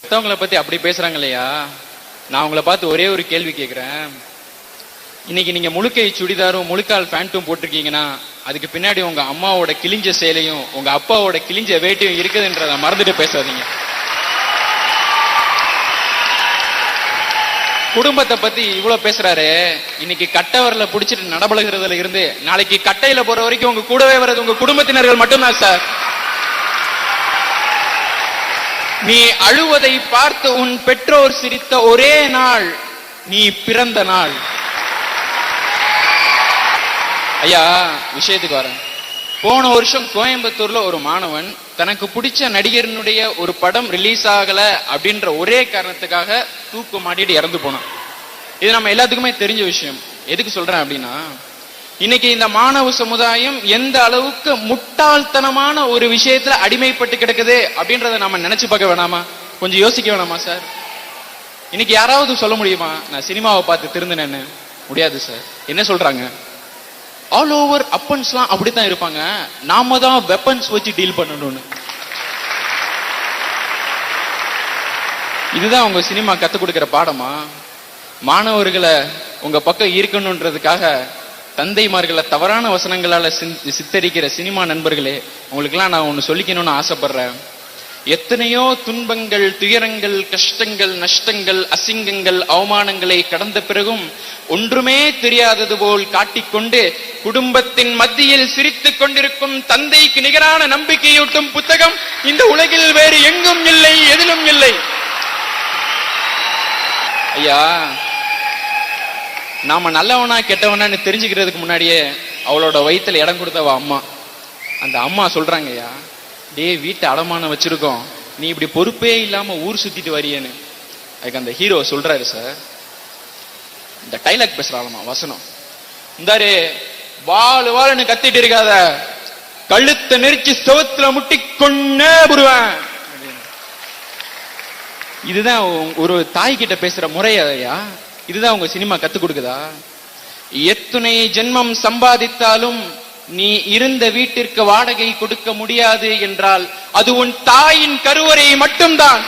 பெத்தவங்களை பத்தி அப்படி பேசுறாங்க இல்லையா, நான் உங்களை பார்த்து ஒரே ஒரு கேள்வி கேட்கிறேன். இன்னைக்கு நீங்க முழுக்கை சுடிதாரும் முழுக்கால் பேண்ட்டும் போட்டிருக்கீங்கன்னா அதுக்கு பின்னாடி உங்க அம்மாவோட கிழிஞ்ச சேலையும் உங்க அப்பாவோட கிழிஞ்ச வேட்டியும் இருக்குதுன்றத மறந்துட்டு பேசாதீங்க. குடும்பத்தை பத்தி இவ்வளவு பேசுறாரு, இன்னைக்கு கட்டவரல புடிச்சிட்டு நடபழகிறதுல இருந்து நாளைக்கு கட்டையில போற வரைக்கும் உங்க கூடவே வர்றது உங்க குடும்பத்தினர்கள் மட்டும்தான் சார். நீ அழுவதை பார்த்து உன் பெற்றோர் சிரித்த ஒரே நாள் நீ பிறந்த நாள். ஐயா, விஷயத்துக்கு வரேன். போன வருஷம் கோயம்புத்தூர்ல ஒரு மாணவன் தனக்கு பிடிச்ச நடிகரனுடைய ஒரு படம் ரிலீஸ் ஆகல அப்படின்ற ஒரே காரணத்துக்காக தூக்கு மாட்டிட்டு இறந்து போனான். இது நம்ம எல்லாத்துக்குமே தெரிஞ்ச விஷயம். எதுக்கு சொல்றேன் அப்படின்னா, இன்னைக்கு இந்த மாணவ சமுதாயம் எந்த அளவுக்கு முட்டாள்தனமான ஒரு விஷயத்துல அடிமைப்பட்டு கிடக்குது அப்படின்றத நாம நினைச்சு பார்க்க வேணாமா? கொஞ்சம் யோசிக்க வேணாமா சார்? இன்னைக்கு யாராவது சொல்ல முடியுமா நான் சினிமாவை பார்த்து திருந்தினேன்னு? முடியாது சார். என்ன சொல்றாங்க, ஆல் ஓவர் அப்பன்ஸ்லாம் அப்படித்தான் இருப்பாங்க, நாம தான் வெப்பன்ஸ் வச்சு டீல் பண்ணணும்னு. இதுதான் உங்க சினிமா கத்துக் கொடுக்கிற பாடமா? மாணவர்களை உங்க பக்கம் இருக்கணும்ன்றதுக்காக தந்தைமார்களை தவறான வசனங்களால சித்தரிக்கிற சினிமா நண்பர்களே, உங்களுக்கெல்லாம் நான் ஒண்ணு சொல்லிக்கணும்னு ஆசைப்படுறேன். எத்தனையோ துன்பங்கள், துயரங்கள், கஷ்டங்கள், நஷ்டங்கள், அசிங்கங்கள், அவமானங்களை கடந்த பிறகும் ஒன்றுமே தெரியாதது போல் காட்டிக்கொண்டு குடும்பத்தின் மத்தியில் சிரித்துக் கொண்டிருக்கும் தந்தைக்கு நிகரான நம்பிக்கையூட்டும் புத்தகம் இந்த உலகில் வேறு எங்கும் இல்லை, எதிலும் இல்லை. ஐயா, நாம நல்லவனா கெட்டவனான்னு தெரிஞ்சுக்கிறதுக்கு முன்னாடியே அவளோட வயித்துல இடம் கொடுத்தவ அம்மா. அந்த அம்மா சொல்றாங்க, ஐயா டே வீட்டை அடமானம் வச்சிருக்கோம், நீ இப்படி பொறுப்பே இல்லாம ஊர் சுத்திட்டு வரியேன்னு. அதுக்கு அந்த ஹீரோ சொல்றாரு, சார் இந்த டைலாக் பேசுறாங்கம்மா வசனம், இந்தாரு வாழு வாழுன்னு கத்திட்டு இருக்காத, கழுத்தை நெரிச்சு ஸ்டவத்துல முட்டிக்கொன்னே புடுவேன். இதுதான் ஒரு தாய் கிட்ட பேசுற முறை. ஐயா, இதுதான் உங்க சினிமா கத்து கொடுக்குதா? எத்தனை ஜென்மம் சம்பாதித்தாலும் நீ இருந்த வீட்டிற்கு வாடகை கொடுக்க முடியாது என்றால் அது உன் தாயின் கருவறை மட்டும்தான்.